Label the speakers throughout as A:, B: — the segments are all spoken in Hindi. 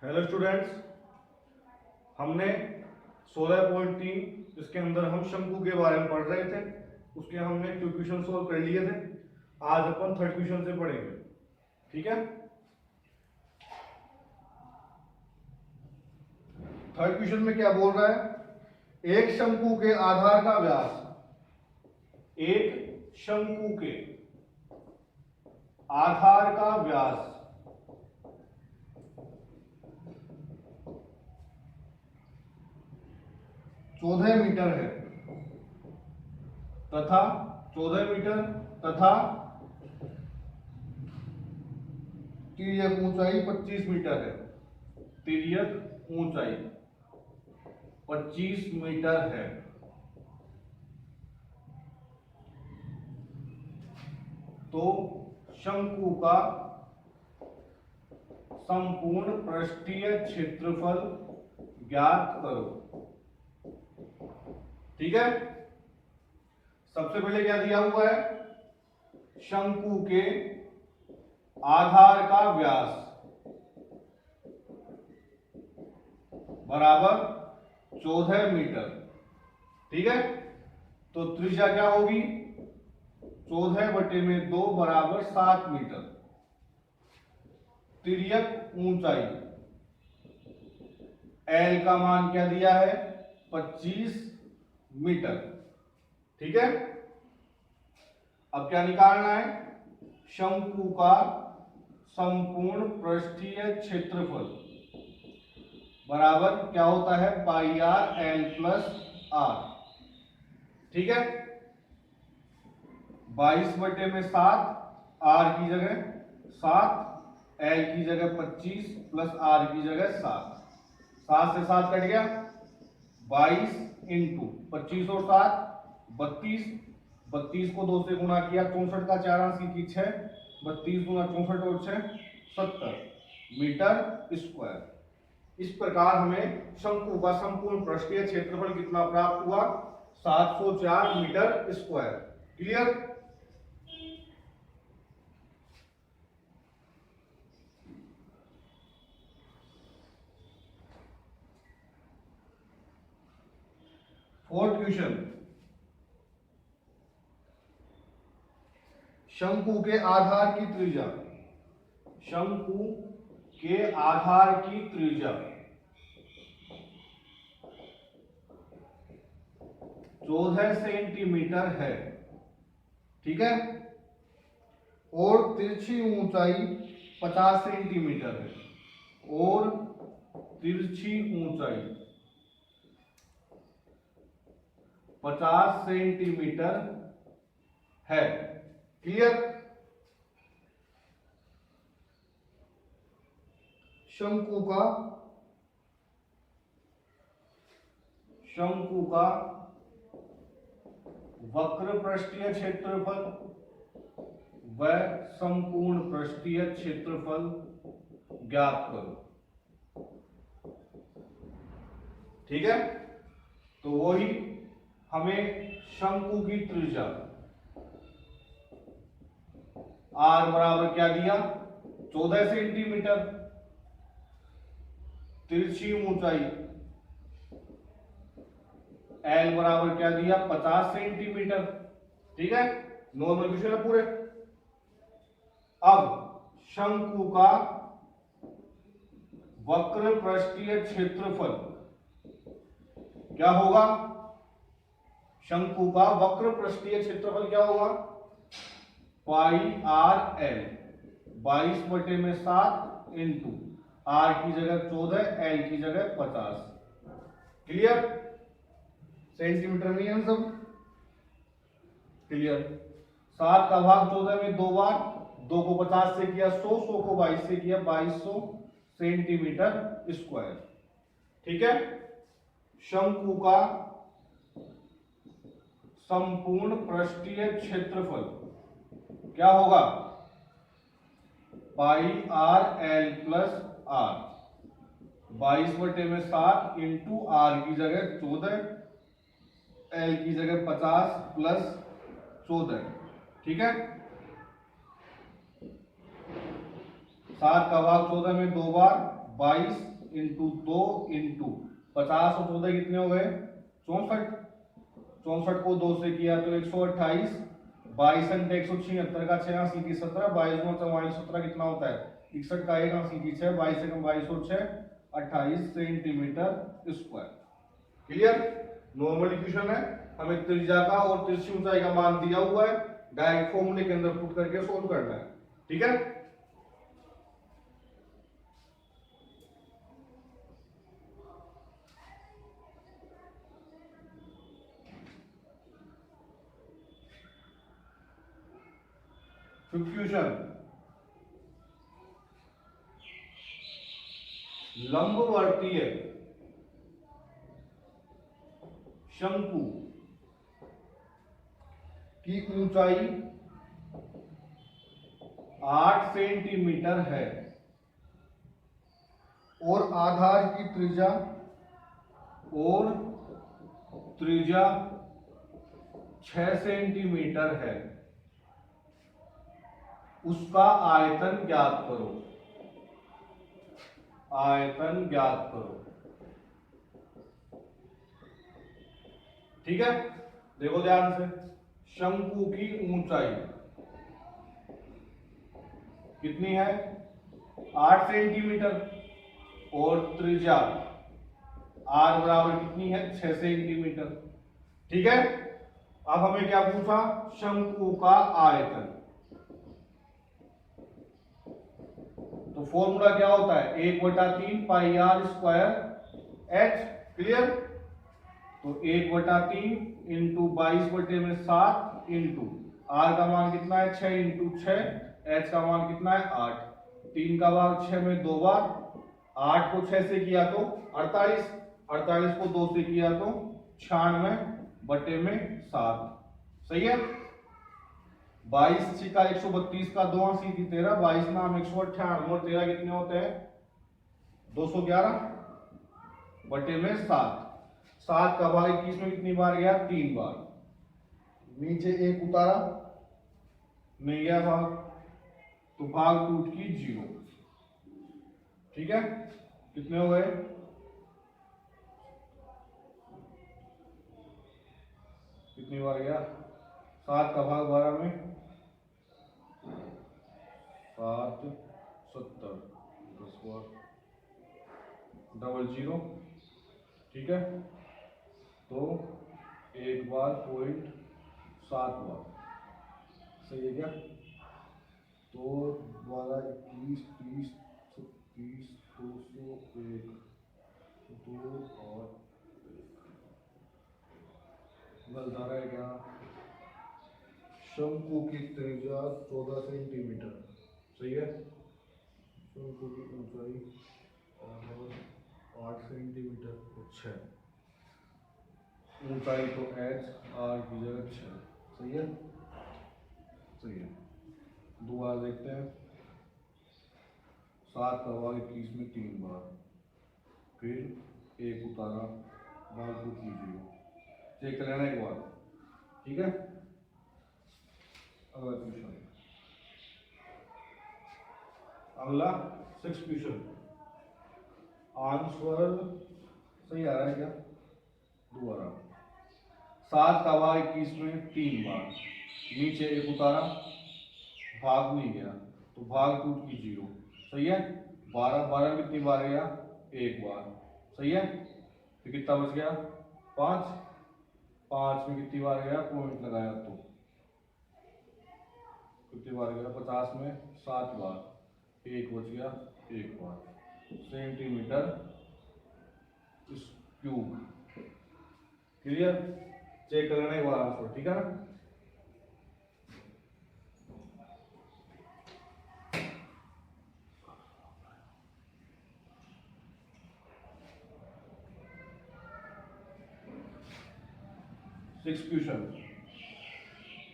A: हेलो स्टूडेंट्स, हमने 16.3 इसके अंदर हम शंकु के बारे में पढ़ रहे थे। उसके हमने 2 क्वेश्चन सोल्व कर लिए थे। आज अपन 3rd क्वेश्चन से पढ़ेंगे, ठीक है। 3rd क्वेश्चन में क्या बोल रहा है? एक शंकु के आधार का व्यास, एक शंकु के आधार का व्यास 14 मीटर है तथा 14 मीटर तथा तिर्यक ऊंचाई 25 मीटर है। तिर्यक ऊंचाई 25 मीटर है। तो शंकु का संपूर्ण पृष्ठीय क्षेत्रफल ज्ञात करो, ठीक है। सबसे पहले क्या दिया हुआ है? शंकु के आधार का व्यास बराबर 14 मीटर, ठीक है। तो त्रिज्या क्या होगी? 14/2 बराबर 7 मीटर। तिर्यक ऊंचाई L का मान क्या दिया है? 25 मीटर, ठीक है। अब क्या निकालना है? शंकु का संपूर्ण पृष्ठीय क्षेत्रफल बराबर क्या होता है? पाई आर एल प्लस आर, ठीक है। 22/7, आर की जगह 7, एल की जगह 25 प्लस आर की जगह 7। 7 से 7 कट गया, 22 इंटू 25 और 7 32। 32 को 2 से गुणा किया, 64 का 4 अंश की 6, 32 गुना 64 और 6 70 मीटर स्क्वायर। इस प्रकार हमें शंकु का संपूर्ण पृष्ठीय क्षेत्रफल कितना प्राप्त हुआ? 704 meter square. Clear? Fourth question, शंकु के आधार की त्रिज्या, शंकु के आधार की त्रिज्या 14 सेंटीमीटर है, ठीक है। और तिरछी ऊंचाई 50 सेंटीमीटर है। और तिरछी ऊंचाई 50 सेंटीमीटर है। क्लियर? शंकु का वक्र पृष्ठीय क्षेत्रफल व संपूर्ण पृष्ठीय क्षेत्रफल ज्ञात करो, ठीक है। तो वही हमें शंकु की त्रिज्या R बराबर क्या दिया? 14 सेंटीमीटर। तिरछी ऊंचाई L बराबर क्या दिया? 50 सेंटीमीटर, ठीक है। नॉर्मल क्वेश्चन है पूरे। अब शंकु का वक्र पृष्ठीय क्षेत्रफल क्या होगा? शंकु का वक्र पृष्ठीय क्षेत्रफल क्या होगा? Pi R L 22/7 into R की जगह 14, एल की जगह 50। क्लियर? सेंटीमीटर में है सब। क्लियर? 7 का भाग 14 में 2 बार, 2 को 50 से किया 100, 100 को 22 से किया 2200 सेंटीमीटर स्क्वायर, ठीक है। शंकु का संपूर्ण पृष्ठीय क्षेत्रफल क्या होगा? Pi R L plus R 22/7 into R की जगह 14, एल की जगह 50 प्लस 14, ठीक है। 7 का भाग 14 में 2 बार, 22 इंटू 2 इंटू 50 और 14 कितने हो गए 64। 64 को 2 से किया तो 128, 22 अंक 176 का 6 सीधी 17, 22 गुना 44 17 कितना होता है 61 का 1 सीधी 6, 22 से 22 और 6 28 centimetre square. Clear. Normal equation है, हमें त्रिज्या का और तिरछी ऊंचाई का मान दिया हुआ है, डायरेक्ट फॉर्मूले के अंदर पुट करके सोल्व करना है। ठीक है। क्वेश्चन लंबवर्तीय शंकु की ऊंचाई 8 सेंटीमीटर है और आधार की त्रिज्या 6 सेंटीमीटर है, उसका आयतन ज्ञात करो। आयतन ज्ञात करो। ठीक है। देखो ध्यान से, शंकु की ऊंचाई कितनी है 8 सेंटीमीटर और त्रिज्या r बराबर कितनी है 6 सेंटीमीटर। ठीक है। अब हमें क्या पूछा शंकु का आयतन। तो फॉर्मूला क्या होता है 1/3 पाई आर स्क्वायर एच। क्लियर। तो 1/3 इंटू 22/7 इंटू आर का मान कितना है 6 इंटू 6, एच का मान कितना है 8, 3 का भाग 6 में 2 बार, 8 को 6 से किया तो 48, 48 को 2 से किया तो 96/7। सही है। 22 छिका 132 का 2 सीधी 13, 22 नाम 198 और 13 कितने होते हैं 211/7। 7 का भाग 21 में कितनी बार गया 3 बार, नीचे 1 उतारा नहीं गया भाग, तो भाग टूट की 0। ठीक है। कितने हो गए कितनी बार गया 7 का भाग 12 में 7 70 10 बार 00। ठीक है। तो 1 बार 0.7 बार। सही है क्या। तो 12 21 30 36 200 1 2 और गलत आ रहा है क्या। शंकु की त्रिज्या 14 सेंटीमीटर। सही है। शंकु की ऊंचाई 8 सेंटीमीटर और 6, ऊंचाई तो h r की जगह 6। सही है। सही है। दोबारा देखते हैं। 7 का भाग 21 में 3 बार, फिर 1 उतारा, भाग को कीजिए, चेक कर लेना एक बार। ठीक है। अगला क्वेश्चन, अगला 6 क्वेश्चन। आंसर सही आ रहा है क्या। दोबारा 7 का भाग 21 में 3 बार, नीचे 1 उतारा, भाग नहीं गया तो भाग टूट की 0। सही है। 12 में कितनी बार गया 1 बार। सही है। तो कितना बच गया 5, 5 में कितनी बार गया पॉइंट लगाया तो कितनी बार गया 50 में 7 बार, 1 बच गया 1 बार, सेंटीमीटर क्यूब। क्लियर। चेक कर लेना एक बार आंसर। ठीक है ना। क्वेश्चन,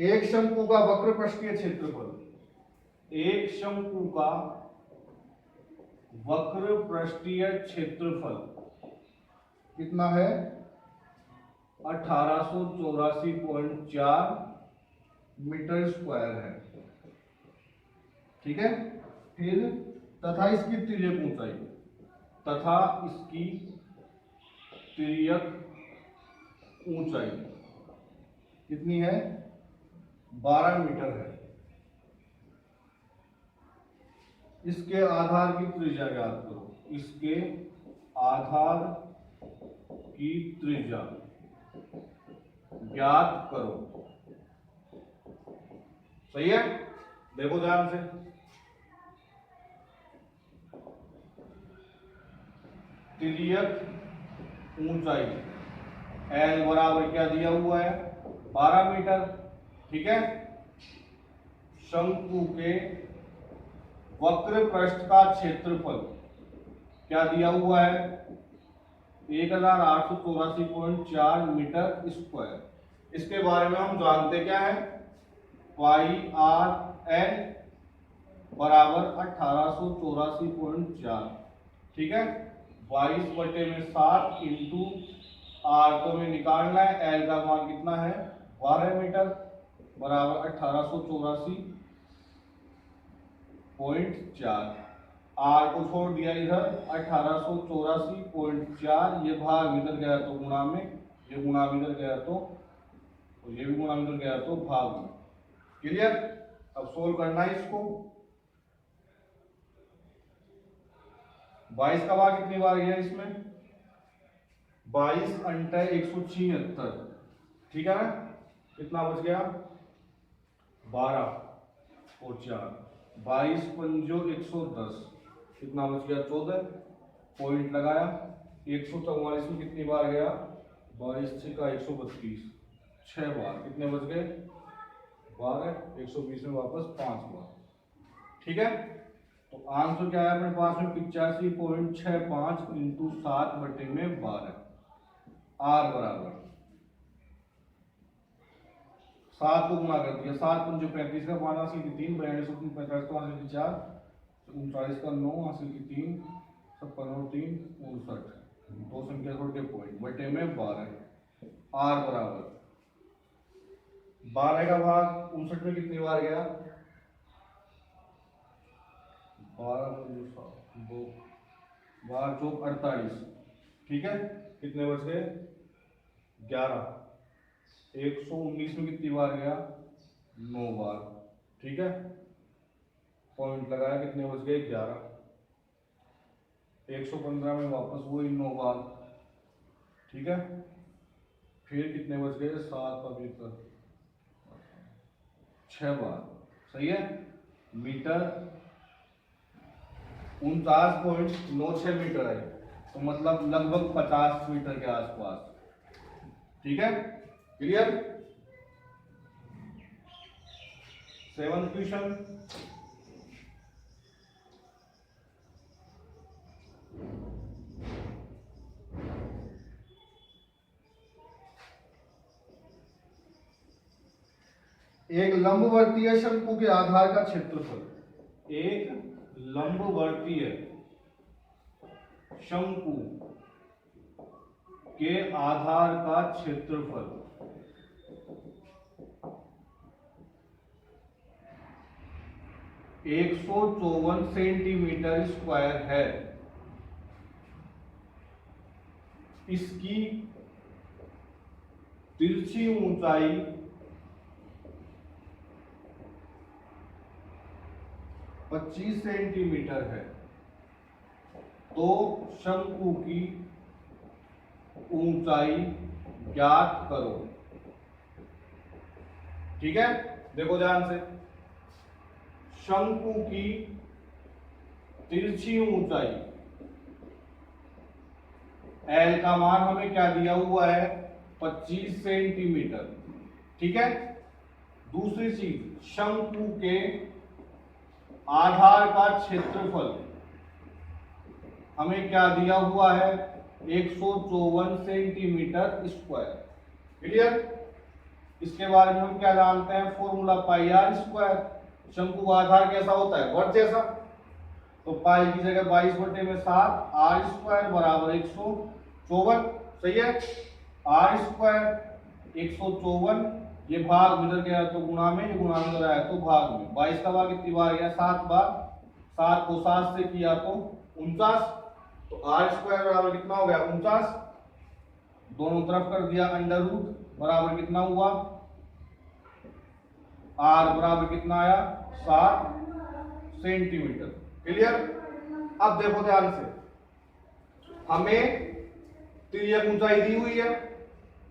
A: एक शंकु का वक्र पृष्ठीय क्षेत्रफल, एक शंकु का वक्र पृष्ठीय क्षेत्रफल कितना है 1884.4 मीटर स्क्वायर है। ठीक है। फिर तथा इसकी तिर्यक ऊंचाई, तथा इसकी तिर्यक ऊंचाई कितनी है? 12 मीटर है। इसके आधार की त्रिज्या ज्ञात करो। इसके आधार की त्रिज्या ज्ञात करो। सही है? देखो ध्यान से, तिर्यक ऊंचाई L बराबर क्या दिया हुआ है? 12 मीटर। ठीक है। शंकु के वक्र पृष्ठ का क्षेत्रफल क्या दिया हुआ है? 1884.4 मीटर स्क्वायर। इसके बारे में हम जानते क्या है? पाई आर एल बराबर 1884.4। ठीक है। 22/7 इंटू आर को हमें निकालना है। एल का मान कितना है? 12 मीटर बराबर 1884.4। आर को छोड़ दिया इधर, 1884.4। ये भाग इधर गया तो गुणा में, ये गुणा इधर गया तो ये भी गुणा इधर गया तो भाग में। क्लियर? अब सोल्व करना है इसको। 22 का भाग कितनी बार गया इसमें? 22 अंटे 176। ठीक है ना? कितना बच गया? 12 और 4, 22 पंजो 110। कितना बच गया? 14। पॉइंट लगाया। 144 में कितनी बार गया? 22 का 132, 6 बार। कितने बच गए? 12। 120 में वापस 5 बार। ठीक है। तो आंसर क्या है अपने पास में? 85.65 इंटू 7/12। आर बराबर 7 को गुणा कर दिया। 7 पंजो 35 का 5 हासिल की 3, 42 3 45 को हासिल की 4, 39 का 9 हासिल की 3, 56 और 3 59। दो संख्या छोड़ के पॉइंट बटे में 12। आर बराबर 12 का भाग 59 में कितनी बार गया? 12 चौक 48। ठीक है। कितने बच गए? 11। 119 में कितनी बार गया? 9 बार। ठीक है। पॉइंट लगाया। कितने बच गए? 11। 115 में वापस वही 9 बार। ठीक है। फिर कितने बच गए? 7 अभी तक 6 बार। सही है। मीटर 49.96 मीटर है, तो मतलब लगभग 50 मीटर के आसपास। ठीक है। क्लियर? 7th question. एक लंबवर्तीय शंकु के आधार का क्षेत्रफल। एक लंबवर्तीय शंकु के आधार का क्षेत्रफल 154 सेंटीमीटर स्क्वायर है। इसकी तिरछी ऊंचाई 25 सेंटीमीटर है। तो शंकु की ऊंचाई ज्ञात करो। ठीक है। देखो ध्यान से, शंकु की तिरछी ऊंचाई L का मान हमें क्या दिया हुआ है? 25 सेंटीमीटर। ठीक है। दूसरी चीज, शंकु के आधार का क्षेत्रफल हमें क्या दिया हुआ है? 154 सेंटीमीटर स्क्वायर। क्लियर? इसके बारे में हम क्या जानते हैं? Formula pi r square. शंकु का आधार कैसा होता है? वर्ग जैसा। तो पाई की जगह 22/7, आर स्क्वायर बराबर 154। सही है। आर स्क्वायर 154, ये भाग इधर गया तो गुणा में, ये गुणा इधर आया तो भाग में। 22 का भाग कितनी बार गया? 7 बार। 7 को 7 से किया तो 49। तो आर स्क्वायर बराबर कितना हो गया 49, दोनों तरफ कर दिया अंडर रूट बराबर कितना हुआ, आर बराबर कितना आया 7 सेंटीमीटर। क्लियर। अब देखो ध्यान से, हमें त्रिज्या की ऊंचाई दी हुई है,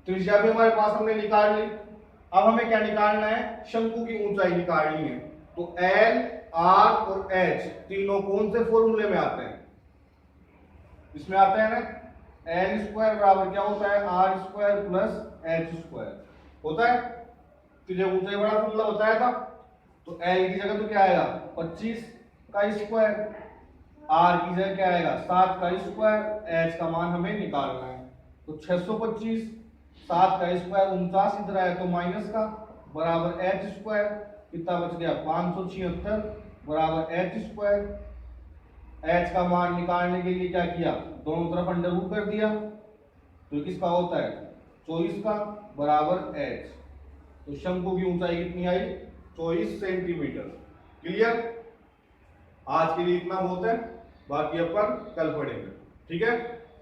A: त्रिज्या भी हमारे पास हमने निकाल ली। अब हमें क्या निकालना है, शंकु की ऊंचाई निकालनी है। तो एल, आर और एच तीनों कौन से फॉर्मूले में आते हैं, इसमें आते हैं ना। एल स्क्वायर बराबर क्या होता है r square plus h square होता है। तुझे ऊंचाई बड़ा फॉर्मूला बताया था। तो एल की जगह तो क्या आएगा 25 का स्क्वायर, आर की जगह क्या आएगा 7 का स्क्वायर, एच का मान हमें निकालना है। तो 625, 7 का स्क्वायर 49 इधर आया तो माइनस का बराबर एच स्क्वायर, कितना बच गया 576 बराबर एच स्क्वायर। एच का मान निकालने के लिए क्या किया, दोनों तरफ अंडर रूट कर दिया। तो किसका होता है 24 का बराबर एच। तो शंकु की ऊंचाई कितनी आई 24 सेंटीमीटर। क्लियर। आज के लिए इतना बहुत है, बाकी अपन कल पढ़ेंगे। ठीक है।